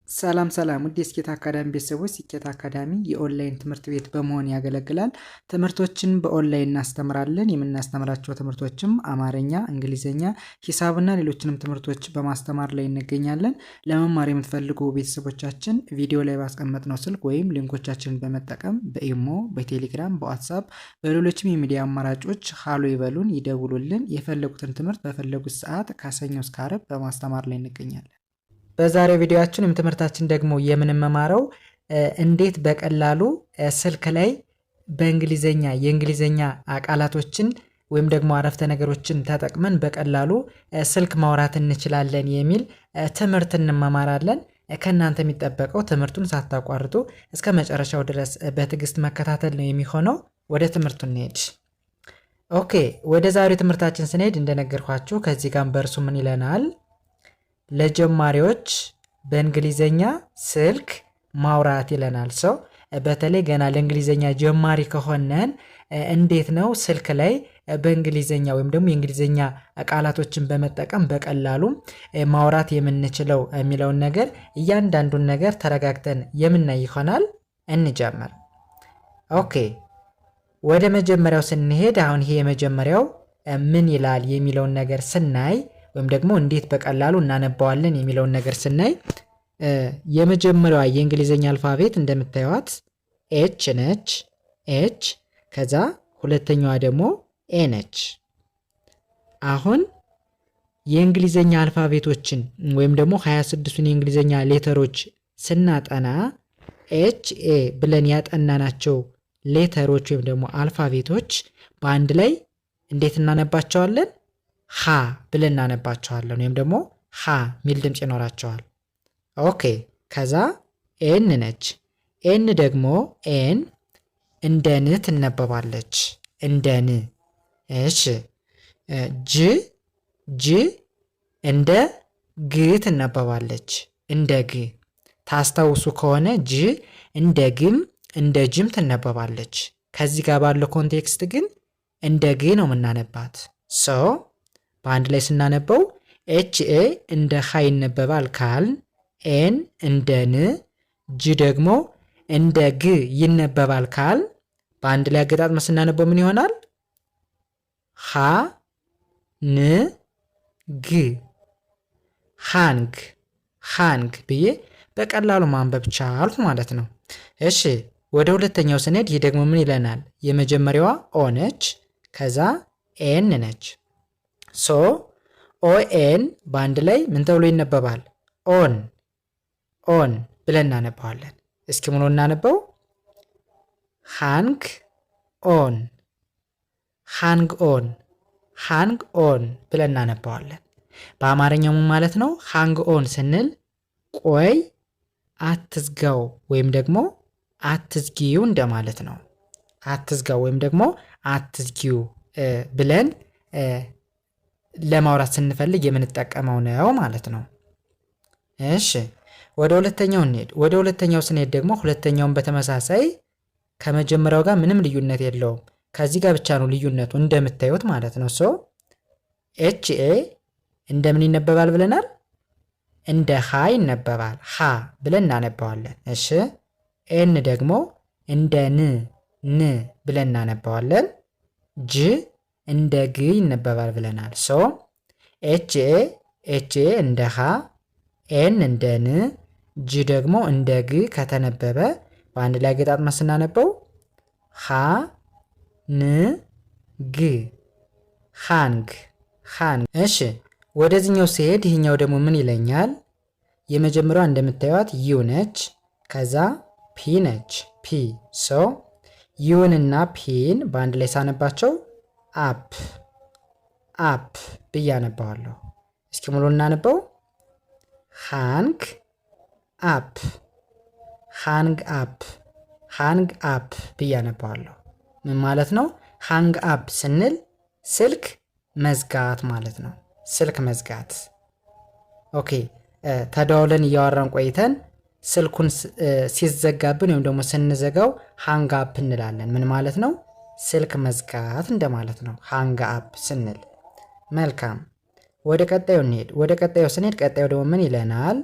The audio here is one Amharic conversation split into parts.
ሰላም ሰላም ውድ የስኬት አካዳሚ ቤተሰቦች፣ ስኬት አካዳሚ የኦንላይን ትምህርት ቤት በመሆን ያገለግላል። ትምህርቶችን በኦንላይን እናስተምራለን። የምናስተምራቸው ትምህርቶችም አማርኛ፣ እንግሊዝኛ፣ ሂሳብና ሌሎችንም ትምህርቶች በማስተማር ላይ እንገኛለን። ለመማር የምትፈልጉ ቤተሰቦቻችን ቪዲዮ ላይ ባስቀመጥነው ስልክ ወይም ሊንኮቻችንን በመጠቀም በኢሞ፣ በቴሌግራም፣ በዋትሳፕ በሌሎችም የሚዲያ አማራጮች ሃሎ ይበሉን፣ ይደውሉልን። የፈለጉትን ትምህርት በፈለጉት ሰዓት ከሰኞ እስከ ዓርብ በማስተማር ላይ እንገኛለን። በዛሬው ቪዲዮአችን ትምህርታችን ደግሞ የምንመማረው እንዴት በቀላሉ ስልክ ላይ በእንግሊዘኛ የእንግሊዘኛ ቃላቶችን ወይም ደግሞ አረፍተ ነገሮችን ተጠቅመን በቀላሉ ስልክ ማውራት እንችላለን የሚል ትምህርት እንመማራለን። ከእናንተ የሚጠበቀው ትምህርቱን ሳታቋርጡ እስከ መጨረሻው ድረስ በትዕግስት መከታተል ነው የሚሆነው። ወደ ትምህርቱ እንሄድ። ኦኬ፣ ወደ ዛሬው ትምህርታችን ስንሄድ እንደነገርኳችሁ ከዚህ ጋር በእርሱ ምን ይለናል? ለጀማሪዎች በእንግሊዘኛ ስልክ ማውራት ይለናል። ሰው በተለይ ገና ለእንግሊዘኛ ጀማሪ ከሆነን እንዴት ነው ስልክ ላይ በእንግሊዘኛ ወይም ደግሞ የእንግሊዘኛ ቃላቶችን በመጠቀም በቀላሉ ማውራት የምንችለው የሚለውን ነገር እያንዳንዱን ነገር ተረጋግተን የምናይ ይሆናል። እንጀምር። ኦኬ፣ ወደ መጀመሪያው ስንሄድ አሁን ይሄ የመጀመሪያው ምን ይላል የሚለውን ነገር ስናይ ወይም ደግሞ እንዴት በቀላሉ እናነባዋለን የሚለውን ነገር ስናይ የመጀመሪያዋ የእንግሊዘኛ አልፋቤት እንደምታዩት ኤች ነች። ኤች ከዛ ሁለተኛዋ ደግሞ ኤ ነች። አሁን የእንግሊዘኛ አልፋቤቶችን ወይም ደግሞ 26ቱን የእንግሊዘኛ ሌተሮች ስናጠና ኤች ኤ ብለን ያጠናናቸው ሌተሮች ወይም ደግሞ አልፋቤቶች በአንድ ላይ እንዴት እናነባቸዋለን? ሀ ብለን እናነባቸዋለን ወይም ደግሞ ሀ ሚል ድምፅ ይኖራቸዋል። ኦኬ፣ ከዛ ኤን ነች። ኤን ደግሞ ኤን እንደ ን ትነበባለች፣ እንደ ን። እሺ፣ ጅ እንደ ግ ትነበባለች፣ እንደ ግ። ታስታውሱ ከሆነ ጅ እንደ ግም እንደ ጅም ትነበባለች። ከዚህ ጋር ባለው ኮንቴክስት ግን እንደ ግ ነው የምናነባት። ሶ በአንድ ላይ ስናነበው ኤች ኤ እንደ ሀ ይነበባል ካል፣ ኤን እንደ ን፣ ጅ ደግሞ እንደ ግ ይነበባል ካል፣ በአንድ ላይ አገጣጥመን ስናነበው ምን ይሆናል? ሀ ን ግ፣ ሃንግ፣ ሃንግ ብዬ በቀላሉ ማንበብ ቻልኩ ማለት ነው። እሺ፣ ወደ ሁለተኛው ስንሄድ ይህ ደግሞ ምን ይለናል? የመጀመሪያዋ ኦ ነች፣ ከዛ ኤን ነች። ሶ ኦኤን በአንድ ላይ ምን ተብሎ ይነበባል? ኦን፣ ኦን ብለን እናነባዋለን። እስኪ ሙሉ እናነበው። ሃንግ ኦን፣ ሃንግ ኦን፣ ሃንግ ኦን ብለን እናነባዋለን። በአማርኛው ማለት ነው ሃንግ ኦን ስንል ቆይ አትዝጋው ወይም ደግሞ አትዝጊው እንደማለት ነው። አትዝጋው ወይም ደግሞ አትዝጊው ብለን ለማውራት ስንፈልግ የምንጠቀመው ነው ማለት ነው። እሺ፣ ወደ ሁለተኛው እንሄድ። ወደ ሁለተኛው ስንሄድ ደግሞ ሁለተኛውን በተመሳሳይ ከመጀመሪያው ጋር ምንም ልዩነት የለውም። ከዚህ ጋር ብቻ ነው ልዩነቱ እንደምታዩት ማለት ነው። ሶ ኤች ኤ እንደምን ይነበባል ብለናል? እንደ ሀ ይነበባል። ሀ ብለን እናነባዋለን። እሺ፣ ኤን ደግሞ እንደ ን ብለን እናነባዋለን። ጅ እንደ ግ ይነበባል ብለናል። ሶ ኤች ኤ እንደ ሀ፣ ኤን እንደ ን፣ ጅ ደግሞ እንደ ግ ከተነበበ በአንድ ላይ ገጣጥመን ስናነበው ሀ ን ግ፣ ሃንግ፣ ሃንግ። እሺ፣ ወደዚህኛው ሲሄድ ይህኛው ደግሞ ምን ይለኛል? የመጀመሪያዋ እንደምታዩት ዩ ነች፣ ከዛ ፒ ነች፣ ፒ። ሶ ዩንና ፒን በአንድ ላይ ሳነባቸው አፕ፣ አፕ ብዬ አነባዋለሁ። እስኪ ሙሉ እናነበው። ሃንግ አፕ፣ ሃንግ አፕ፣ ሃንግ አፕ ብዬ አነባዋለሁ። ምን ማለት ነው? ሃንግ አፕ ስንል ስልክ መዝጋት ማለት ነው። ስልክ መዝጋት። ኦኬ፣ ተደዋውለን እያወራን ቆይተን ስልኩን ሲዘጋብን ወይም ደግሞ ስንዘጋው ሃንግ አፕ እንላለን። ምን ማለት ነው? ስልክ መዝጋት እንደማለት ነው ሃንግ አፕ ስንል። መልካም፣ ወደ ቀጣዩ እንሄድ። ወደ ቀጣዩ ስንሄድ ቀጣዩ ደግሞ ምን ይለናል?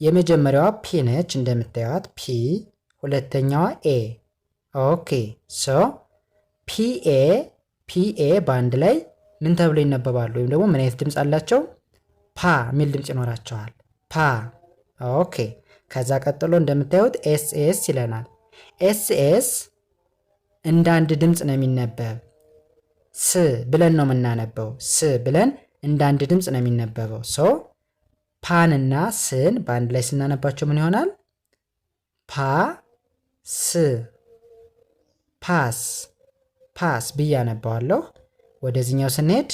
የመጀመሪያዋ ፒ ነች እንደምታዩት ፒ፣ ሁለተኛዋ ኤ። ኦኬ ሶ ፒኤ በአንድ ላይ ምን ተብሎ ይነበባሉ? ወይም ደግሞ ምን አይነት ድምፅ አላቸው? ፓ የሚል ድምፅ ይኖራቸዋል። ፓ። ኦኬ ከዛ ቀጥሎ እንደምታዩት ኤስኤስ ይለናል። ኤስኤስ እንደ አንድ ድምፅ ነው የሚነበብ። ስ ብለን ነው የምናነበው። ስ ብለን እንደ አንድ ድምፅ ነው የሚነበበው። ሶ ፓን እና ስን በአንድ ላይ ስናነባቸው ምን ይሆናል? ፓ ስ ፓስ ፓስ ብዬ አነባዋለሁ። ወደዚህኛው ስንሄድ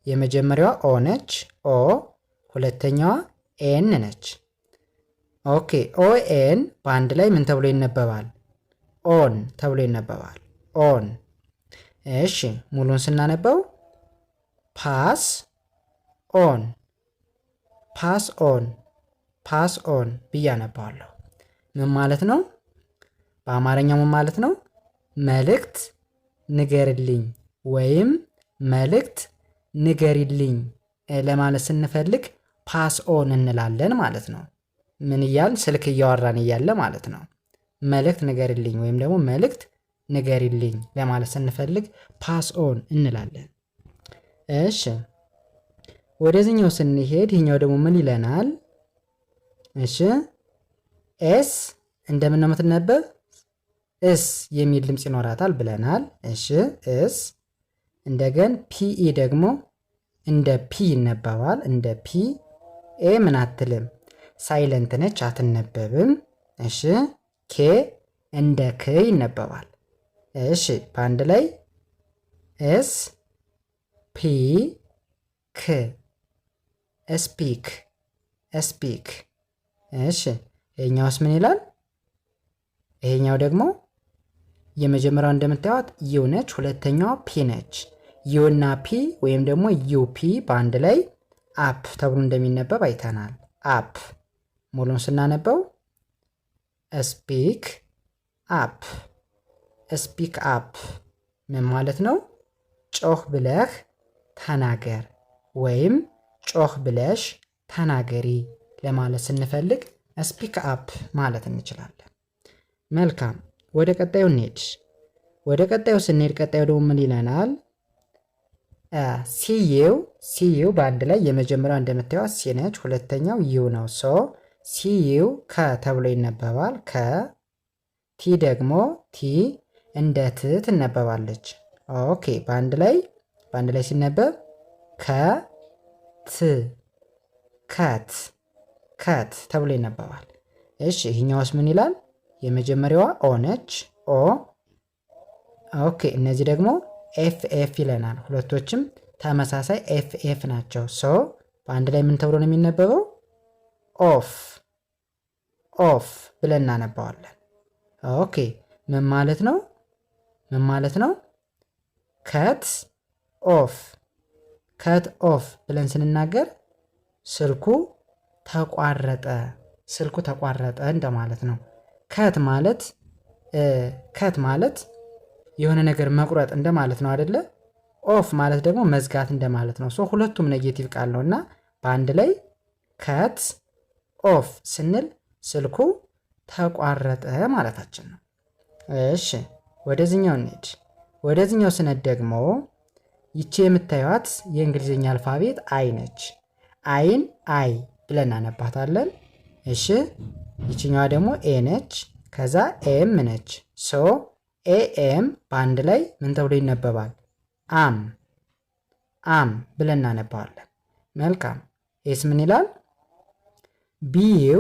የመጀመሪያዋ ኦ ነች ኦ፣ ሁለተኛዋ ኤን ነች። ኦኬ ኦ ኤን በአንድ ላይ ምን ተብሎ ይነበባል? ኦን ተብሎ ይነበባል። ኦን። እሺ ሙሉን ስናነበው ፓስ ኦን ፓስ ኦን ፓስ ኦን ብዬ አነባዋለሁ። ምን ማለት ነው? በአማርኛው ምን ማለት ነው? መልእክት ንገርልኝ ወይም መልእክት ንገሪልኝ ለማለት ስንፈልግ ፓስ ኦን እንላለን ማለት ነው። ምን እያልን? ስልክ እያወራን እያለ ማለት ነው። መልእክት ንገሪልኝ ወይም ደግሞ መልእክት ንገሪልኝ ለማለት ስንፈልግ ፓስ ኦን እንላለን። እሺ ወደዚህኛው ስንሄድ ይህኛው ደግሞ ምን ይለናል? እሺ ኤስ እንደምን ነው የምትነበብ? እስ የሚል ድምፅ ይኖራታል ብለናል። እሺ እስ። እንደገን ፒኢ ደግሞ እንደ ፒ ይነበባል። እንደ ፒ። ኤ ምን አትልም፣ ሳይለንት ነች፣ አትነበብም። እሺ ኬ እንደ ክ ይነበባል። እሺ በአንድ ላይ ኤስ ፒ ክ ስፒክ ስፒክ። እሺ ይሄኛውስ ምን ይላል? ይሄኛው ደግሞ የመጀመሪያው እንደምታዩት ዩ ነች፣ ሁለተኛዋ ፒ ነች። ዩ እና ፒ ወይም ደግሞ ዩፒ በአንድ ላይ አፕ ተብሎ እንደሚነበብ አይተናል። አፕ። ሙሉን ስናነበው ስፒክ አፕ ስፒክ አፕ ምን ማለት ነው? ጮህ ብለህ ተናገር ወይም ጮህ ብለሽ ተናገሪ ለማለት ስንፈልግ ስፒክ አፕ ማለት እንችላለን። መልካም ወደ ቀጣዩ እንሄድ። ወደ ቀጣዩ ስንሄድ ቀጣዩ ደግሞ ምን ይለናል? ሲዩ በአንድ ላይ የመጀመሪያው እንደምታዩት ሲ ነች፣ ሁለተኛው ዩ ነው። ሶ ሲዩ ከ ተብሎ ይነበባል። ከ። ቲ ደግሞ ቲ እንደ ት ትነበባለች። ኦኬ በአንድ ላይ ሲነበብ ከት ከት ከት ተብሎ ይነበባል። እሺ ይህኛውስ ምን ይላል? የመጀመሪያዋ ኦ ነች ኦ። ኦኬ እነዚህ ደግሞ ኤፍ ኤፍ ይለናል። ሁለቶችም ተመሳሳይ ኤፍ ኤፍ ናቸው። ሶ በአንድ ላይ ምን ተብሎ ነው የሚነበበው? ኦፍ ኦፍ ብለን እናነባዋለን። ኦኬ ምን ማለት ነው? ምን ማለት ነው? ከት ኦፍ ከት ኦፍ ብለን ስንናገር ስልኩ ተቋረጠ እንደማለት ነው። ከት ማለት የሆነ ነገር መቁረጥ እንደማለት ነው አይደለ? ኦፍ ማለት ደግሞ መዝጋት እንደማለት ነው። ሶ ሁለቱም ኔጌቲቭ ቃል ነው እና በአንድ ላይ ከት ኦፍ ስንል ስልኩ ተቋረጠ ማለታችን ነው። እሺ ወደዚህኛው እንሂድ። ወደዚህኛው ስነድ ደግሞ ይቺ የምታዩት የእንግሊዝኛ አልፋቤት አይ ነች። አይን አይ ብለን እናነባታለን። እሺ ይችኛዋ ደግሞ ኤ ነች፣ ከዛ ኤም ነች። ሶ ኤኤም በአንድ ላይ ምን ተብሎ ይነበባል? አም ብለን እናነባዋለን። መልካም ኤስ ምን ይላል? ቢዩ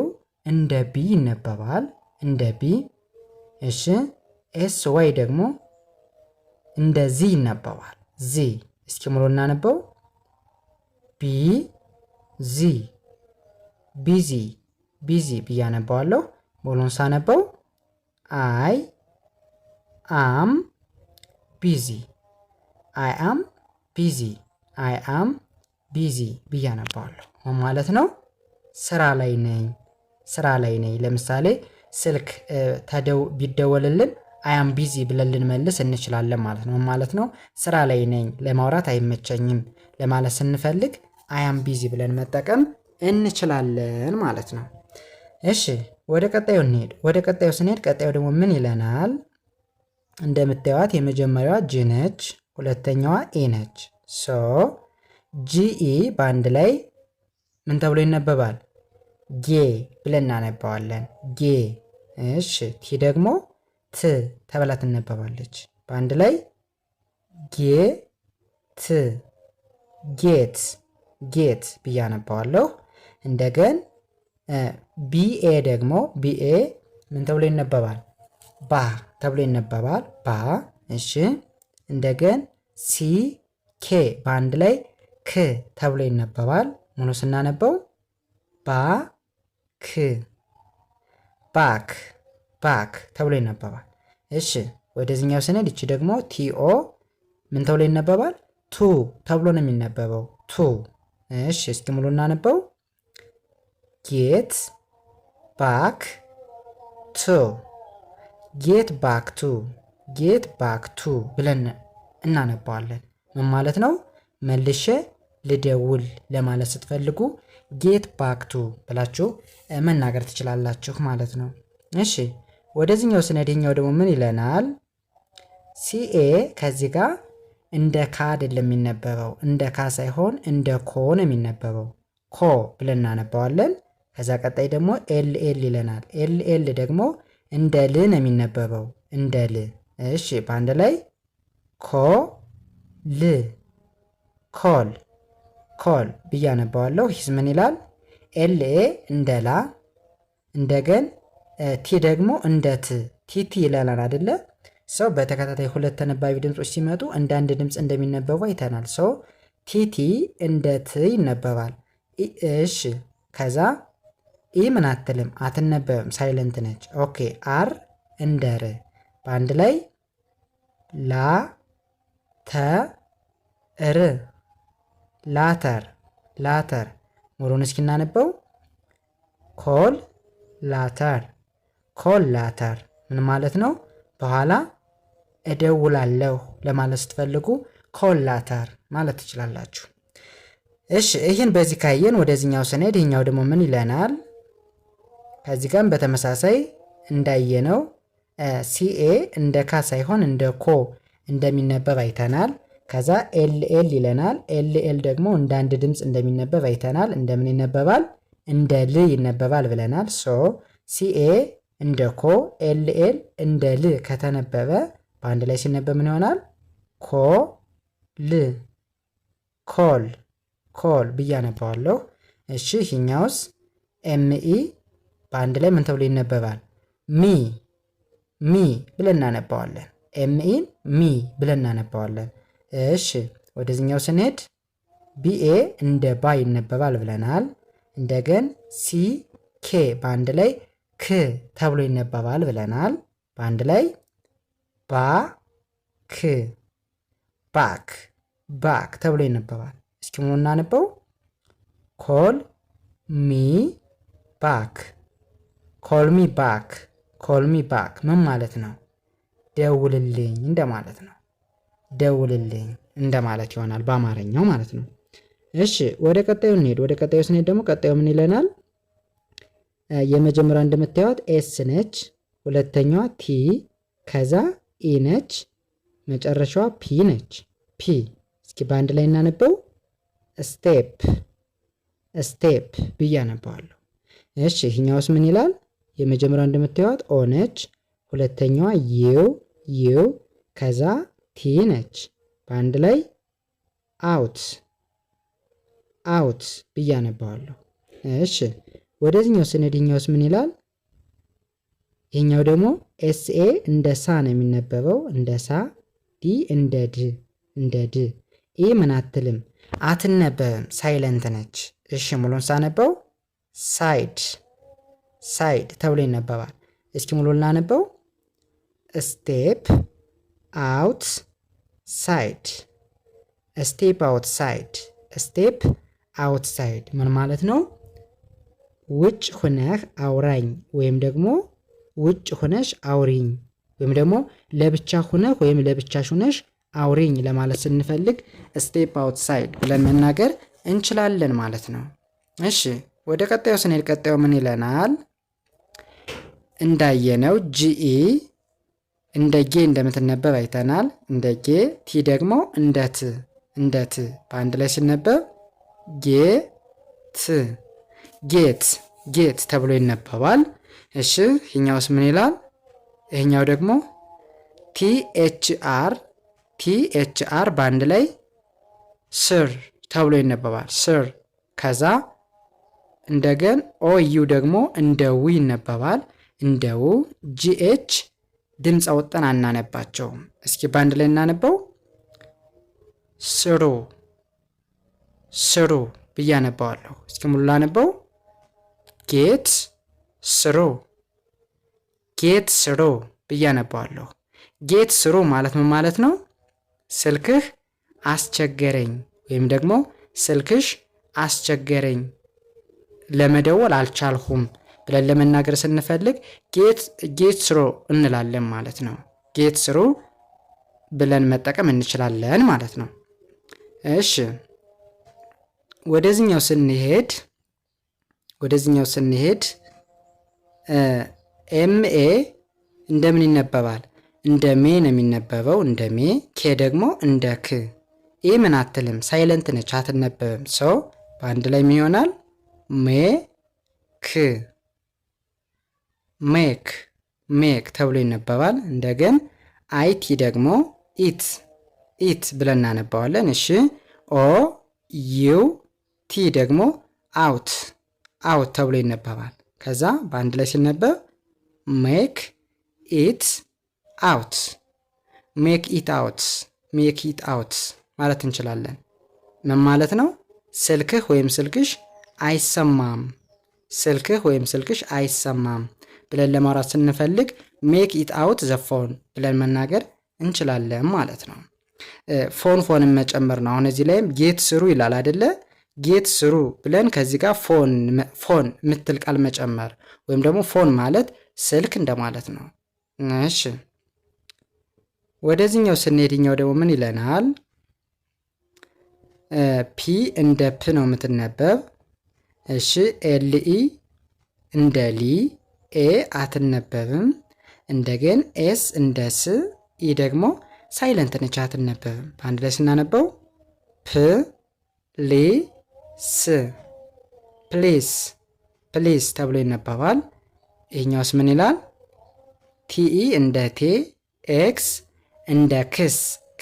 እንደ ቢ ይነበባል፣ እንደ ቢ። እሺ ኤስ ዋይ ደግሞ እንደ ዚ ይነበባል፣ ዚ። እስኪ ሙሉ እናነበው። ቢ ዚ ቢዚ ቢዚ ብዬ አነባዋለሁ። ሙሉን ሳነበው አይ አም ቢዚ አይ አም ቢዚ አይ አም ቢዚ ብዬ አነባዋለሁ። ማለት ነው ስራ ላይ ነኝ። ለምሳሌ ስልክ ቢደወልልን አያም ቢዚ ብለን ልንመልስ እንችላለን ማለት ነው። ማለት ነው ስራ ላይ ነኝ፣ ለማውራት አይመቸኝም ለማለት ስንፈልግ አያም ቢዚ ብለን መጠቀም እንችላለን ማለት ነው። እሺ ወደ ቀጣዩ እንሄድ። ወደ ቀጣዩ ስንሄድ ቀጣዩ ደግሞ ምን ይለናል? እንደምታዩት የመጀመሪያዋ ጂ ነች፣ ሁለተኛዋ ኤ ነች። ሶ ጂኢ በአንድ ላይ ምን ተብሎ ይነበባል? ጌ ብለን እናነባዋለን። ጌ። እሺ ቲ ደግሞ ት ተብላ ትነበባለች። በአንድ ላይ ጌ ት ጌት ጌት ብዬ አነባዋለሁ። እንደገን ቢኤ ደግሞ ቢኤ ምን ተብሎ ይነበባል? ባ ተብሎ ይነበባል። ባ። እሺ እንደገን ሲ ኬ በአንድ ላይ ክ ተብሎ ይነበባል። ሙሉ ስናነበው ባ ክ ባክ ባክ ተብሎ ይነበባል። እሺ ወደዚህኛው ስንሄድ እቺ ደግሞ ቲኦ ምን ተብሎ ይነበባል? ቱ ተብሎ ነው የሚነበበው። ቱ። እሺ እስኪ ሙሉ እናነበው። ጌት ባክ ቱ ጌት ባክ ቱ ጌት ባክ ቱ ብለን እናነባዋለን። ምን ማለት ነው? መልሼ ልደውል ለማለት ስትፈልጉ ጌት ባክ ቱ ብላችሁ መናገር ትችላላችሁ ማለት ነው። እሺ ወደዚህኛው ስንሄድኛው ደግሞ ምን ይለናል? ሲኤ ከዚህ ጋር እንደ ካ አይደለም የሚነበበው። እንደ ካ ሳይሆን እንደ ኮ ነው የሚነበበው። ኮ ብለን እናነባዋለን። ከዛ ቀጣይ ደግሞ ኤልኤል ይለናል። ኤልኤል ደግሞ እንደ ል ነው የሚነበበው። እንደ ል። እሺ በአንድ ላይ ኮ ል ኮል ኮል ብዬ አነባዋለሁ። ሂስ ምን ይላል? ኤልኤ እንደ ላ፣ እንደገን ቲ ደግሞ እንደ ት ቲቲ ይለናል አይደለ? ሰው በተከታታይ ሁለት ተነባቢ ድምጾች ሲመጡ እንደ አንድ ድምፅ እንደሚነበቡ አይተናል። ሰው ቲቲ እንደ ት ይነበባል። እሺ ከዛ ኢ ምን አትልም፣ አትነበብም፣ ሳይለንት ነች። ኦኬ አር እንደ ር በአንድ ላይ ላ ተ ር ላተር ላተር። ሙሉን እስኪ እናነበው። ኮል ላተር ኮል ላተር ምን ማለት ነው? በኋላ እደውላለሁ ለማለት ስትፈልጉ ኮል ላተር ማለት ትችላላችሁ። እሺ ይህን በዚህ ካየን ወደዚህኛው ስንሄድ ይህኛው ደግሞ ምን ይለናል? ከዚህ ጋርም በተመሳሳይ እንዳየነው ሲኤ እንደ ካ ሳይሆን እንደ ኮ እንደሚነበብ አይተናል። ከዛ ኤልኤል ይለናል። ኤልኤል ደግሞ እንደ አንድ ድምፅ እንደሚነበብ አይተናል። እንደምን ይነበባል? እንደ ል ይነበባል ብለናል። ሶ ሲኤ እንደ ኮ ኤልኤል እንደ ል ከተነበበ በአንድ ላይ ሲነበብ ምን ይሆናል? ኮ ል ኮል ኮል ብዬ አነባዋለሁ። እሺ ይህኛውስ ኤምኢ በአንድ ላይ ምን ተብሎ ይነበባል? ሚ ሚ ብለን እናነባዋለን። ኤምኢን ሚ ብለን እናነባዋለን። እሺ ወደዚህኛው ስንሄድ ቢኤ እንደ ባ ይነበባል ብለናል። እንደገን ሲ ኬ በአንድ ላይ ክ ተብሎ ይነበባል ብለናል። በአንድ ላይ ባ ክ ባክ ባክ ተብሎ ይነበባል። እስኪ ሙሉ እናነበው። ኮል ሚ ባክ ኮል ሚ ባክ ኮል ሚ ባክ ምን ማለት ነው? ደውልልኝ እንደማለት ነው። ደውልልኝ እንደማለት ይሆናል በአማርኛው ማለት ነው። እሺ ወደ ቀጣዩ እንሄድ። ወደ ቀጣዩ ስንሄድ ደግሞ ቀጣዩ ምን ይለናል? የመጀመሪያው እንደምታዩት ኤስ ነች፣ ሁለተኛዋ ቲ፣ ከዛ ኢ ነች፣ መጨረሻዋ ፒ ነች። ፒ እስኪ በአንድ ላይ እናነበው። ስቴፕ ስቴፕ ብዬ አነባዋለሁ። እሺ ይህኛውስ ምን ይላል? የመጀመሪያው እንደምታዩት ኦ ነች፣ ሁለተኛዋ ዩ፣ ከዛ ቲ ነች። በአንድ ላይ አውት አውት ብዬ አነባዋለሁ። እሺ ወደዚህኛው ስንሄድ ይህኛውስ ምን ይላል? ይህኛው ደግሞ ኤስኤ እንደ ሳ ነው የሚነበበው፣ እንደ ሳ። ዲ እንደ ድ። ኢ ምን አትልም፣ አትነበብም፣ ሳይለንት ነች። እሺ ሙሉን ሳነበው ሳይድ ሳይድ ተብሎ ይነበባል። እስኪ ሙሉን ላነበው። ስቴፕ አውት ሳይድ ስቴፕ አውት ሳይድ ስቴፕ አውት ሳይድ ምን ማለት ነው? ውጭ ሁነህ አውራኝ ወይም ደግሞ ውጭ ሁነሽ አውሪኝ ወይም ደግሞ ለብቻ ሁነህ ወይም ለብቻሽ ሁነሽ አውሪኝ ለማለት ስንፈልግ ስቴፕ አውትሳይድ ብለን መናገር እንችላለን ማለት ነው። እሺ ወደ ቀጣዩ ስንሄድ ቀጣዩ ምን ይለናል? እንዳየነው ጂኢ እንደ ጌ እንደምትነበብ አይተናል። እንደ ጌ። ቲ ደግሞ እንደ ት በአንድ ላይ ሲነበብ ጌት ጌት ተብሎ ይነበባል። እሺ ይሄኛውስ ምን ይላል? ይሄኛው ደግሞ ቲኤችአር በአንድ ላይ ስር ተብሎ ይነበባል። ስር። ከዛ እንደገን ኦዩ ደግሞ እንደ ው ይነበባል። እንደ ው። ጂኤች ድምፅ አውጥተን አናነባቸውም። እስኪ በአንድ ላይ እናነበው። ስሩ ብዬ አነባዋለሁ። እስኪ ሙሉ ላነበው። ጌት ስሩ ብዬ አነባዋለሁ። ጌት ስሩ ማለት ምን ማለት ነው? ስልክህ አስቸገረኝ ወይም ደግሞ ስልክሽ አስቸገረኝ ለመደወል አልቻልሁም ብለን ለመናገር ስንፈልግ ጌት ስሩ እንላለን ማለት ነው። ጌት ስሩ ብለን መጠቀም እንችላለን ማለት ነው። እሺ ወደዚህኛው ስንሄድ ኤምኤ እንደምን ይነበባል? እንደ ሜ ነው የሚነበበው፣ እንደ ሜ። ኬ ደግሞ እንደ ክ። ይህ ምን አትልም፣ ሳይለንት ነች፣ አትነበብም። ሰው በአንድ ላይ ምን ይሆናል? ሜክ ተብሎ ይነበባል። እንደገን አይቲ ደግሞ ኢት ብለን እናነባዋለን። እሺ ኦ ዩ ቲ ደግሞ አውት ተብሎ ይነበባል። ከዛ በአንድ ላይ ሲነበብ ሜክ ኢት አውት ማለት እንችላለን። ምን ማለት ነው? ስልክህ ወይም ስልክሽ አይሰማም ብለን ለማውራት ስንፈልግ ሜክ ኢት አውት ዘፎን ብለን መናገር እንችላለን ማለት ነው። ፎንን መጨመር ነው። አሁን እዚህ ላይም ጌት ስሩ ይላል አይደለ? ጌት ስሩ ብለን ከዚህ ጋር ፎን ምትል ቃል መጨመር ወይም ደግሞ ፎን ማለት ስልክ እንደማለት ነው። እሺ ወደዚህኛው ስንሄድኛው ደግሞ ምን ይለናል? ፒ እንደ ፕ ነው የምትነበብ። እሺ ኤልኢ እንደ ሊ፣ ኤ አትነበብም። እንደገን ኤስ እንደ ስ፣ ኢ ደግሞ ሳይለንት ነች፣ አትነበብም። በአንድ ላይ ስናነበው ፕሊስ ተብሎ ይነበባል። ይህኛውስ ምን ይላል? ቲኢ እንደ ቴ፣ ኤክስ እንደ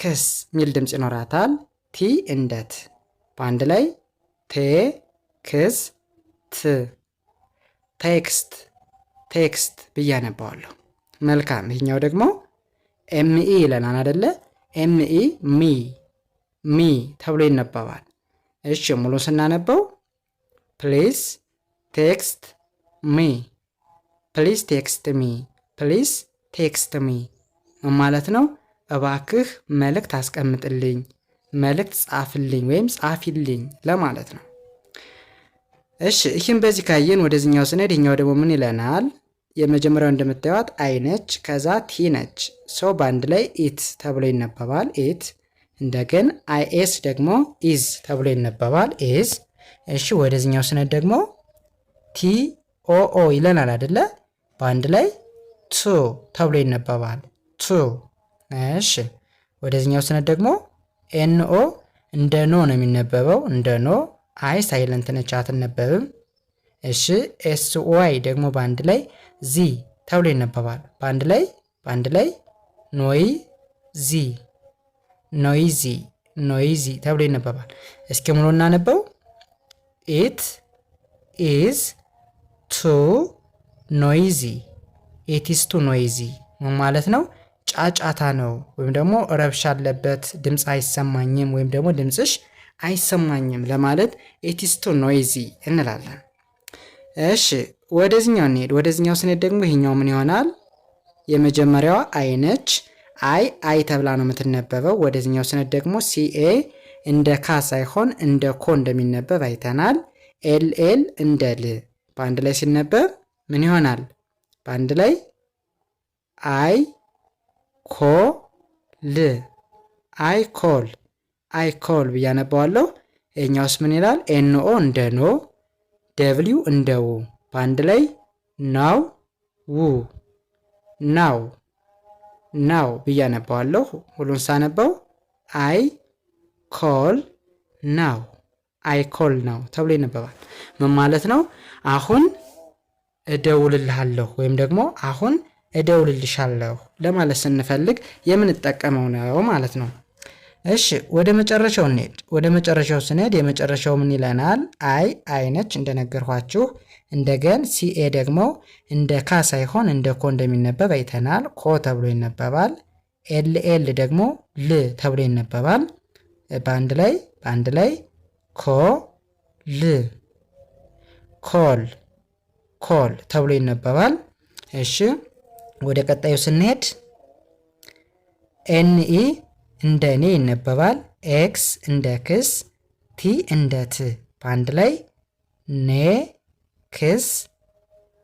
ክስ ሚል ድምፅ ይኖራታል። ቲ እንደ ት በአንድ ላይ ቴክስት ብዬ አነባዋለሁ። መልካም። ይህኛው ደግሞ ኤምኢ ይለናል አደለ? ኤምኢ ሚ ተብሎ ይነበባል። እሺ ሙሉ ስናነበው ፕሊስ ቴክስት ሚ ማለት ነው። እባክህ መልእክት አስቀምጥልኝ፣ መልእክት ጻፍልኝ ወይም ጻፊልኝ ለማለት ነው። እሺ ይህም በዚህ ካየን ወደዚህኛው ስንሄድ ይህኛው ደግሞ ምን ይለናል? የመጀመሪያው እንደምታዩት አይ ነች፣ ከዛ ቲ ነች። ሰው በአንድ ላይ ኢት ተብሎ ይነበባል። ኢት። እንደገን አይኤስ ደግሞ ኢዝ ተብሎ ይነበባል። ኢዝ። እሺ ወደዚህኛው ስንሄድ ደግሞ ቲ ኦኦ ይለናል አይደለ? በአንድ ላይ ቱ ተብሎ ይነበባል። ቱ። እሺ ወደዚህኛው ስንሄድ ደግሞ ኤንኦ እንደ ኖ ነው የሚነበበው፣ እንደ ኖ። አይ ሳይለንት ነች፣ አትነበብም። እሺ ኤስ ዋይ ደግሞ በአንድ ላይ ዚ ተብሎ ይነበባል። በአንድ ላይ ኖይዚ ተብሎ ይነበባል። እስኪ ሙሉ እናነበው። ኢት ኢዝ ቱ ኖይዚ ማለት ነው። ጫጫታ ነው ወይም ደግሞ ረብሻ አለበት፣ ድምፅ አይሰማኝም ወይም ደግሞ ድምፅሽ አይሰማኝም ለማለት ኢትስ ቱ ኖይዚ እንላለን። እሺ ወደዚህኛው እንሄድ። ወደዚህኛው ስንሄድ ደግሞ ይሄኛው ምን ይሆናል? የመጀመሪያዋ አይ ነች። አይ ተብላ ነው የምትነበበው። ወደዚህኛው ስንሄድ ደግሞ ሲኤ እንደ ካ ሳይሆን እንደ ኮ እንደሚነበብ አይተናል። ኤልኤል እንደ ል በአንድ ላይ ሲነበብ ምን ይሆናል? በአንድ ላይ አይ ኮል ብያነባዋለሁ። ይሄኛውስ ምን ይላል? ኤንኦ እንደ ኖ፣ ደብሊው እንደ ው በአንድ ላይ ናው ው ናው ናው ብዬ አነባዋለሁ። ሁሉን ሳነበው አይ ኮል ናው አይ ኮል ናው ተብሎ ይነበባል። ምን ማለት ነው? አሁን እደውልልሃለሁ ወይም ደግሞ አሁን እደውልልሻለሁ ለማለት ስንፈልግ የምንጠቀመው ነው ማለት ነው። እሺ ወደ መጨረሻው እንሄድ። ወደ መጨረሻው ስንሄድ የመጨረሻው ምን ይለናል? አይ ነች እንደነገርኳችሁ። እንደገን ሲኤ ደግሞ እንደ ካ ሳይሆን እንደ ኮ እንደሚነበብ አይተናል። ኮ ተብሎ ይነበባል። ኤል ደግሞ ል ተብሎ ይነበባል። በአንድ ላይ ኮ ል ኮል ተብሎ ይነበባል። እሺ ወደ ቀጣዩ ስንሄድ ኤንኢ እንደ ኔ ይነበባል። ኤክስ እንደ ክስ፣ ቲ እንደ ት በአንድ ላይ ኔ ክስ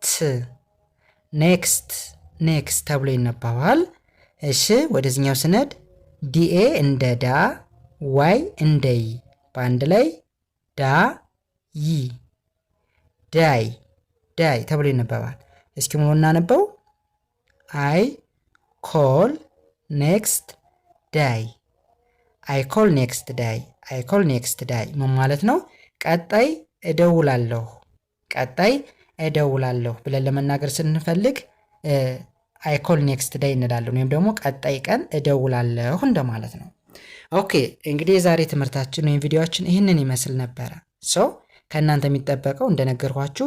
ት ኔክስት ተብሎ ይነበባል። እሺ ወደዚህኛው ስነድ ዲኤ እንደ ዳ፣ ዋይ እንደ ይ በአንድ ላይ ዳ ይ ዳይ ተብሎ ይነበባል። እስኪ ሙሉ እናነበው። አይ ኮል ኔክስት ዳይ አይ ኮል ኔክስት ዳይ ምን ማለት ነው? ቀጣይ እደውላለሁ ብለን ለመናገር ስንፈልግ አይ ኮል ኔክስት ዳይ እንላለን፣ ወይም ደግሞ ቀጣይ ቀን እደውላለሁ እንደማለት ነው። ኦኬ እንግዲህ የዛሬ ትምህርታችን ወይም ቪዲዮአችን ይህንን ይመስል ነበረ። ከእናንተ የሚጠበቀው እንደነገርኳችሁ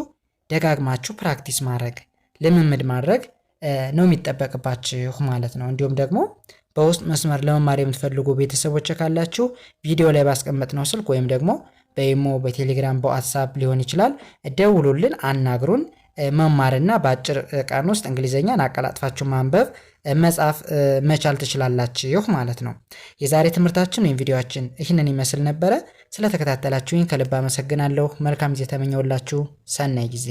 ደጋግማችሁ ፕራክቲስ ማድረግ ልምምድ ማድረግ ነው የሚጠበቅባችሁ ማለት ነው። እንዲሁም ደግሞ በውስጥ መስመር ለመማር የምትፈልጉ ቤተሰቦች ካላችሁ ቪዲዮ ላይ ባስቀመጥነው ስልክ ወይም ደግሞ በኢሞ፣ በቴሌግራም፣ በዋትሳፕ ሊሆን ይችላል ደውሉልን፣ አናግሩን። መማርና በአጭር ቀን ውስጥ እንግሊዘኛን አቀላጥፋችሁ ማንበብ መጻፍ መቻል ትችላላችሁ ማለት ነው። የዛሬ ትምህርታችን ወይም ቪዲዮአችን ይህንን ይመስል ነበረ። ስለተከታተላችሁኝ ከልብ አመሰግናለሁ። መልካም ጊዜ ተመኘውላችሁ። ሰናይ ጊዜ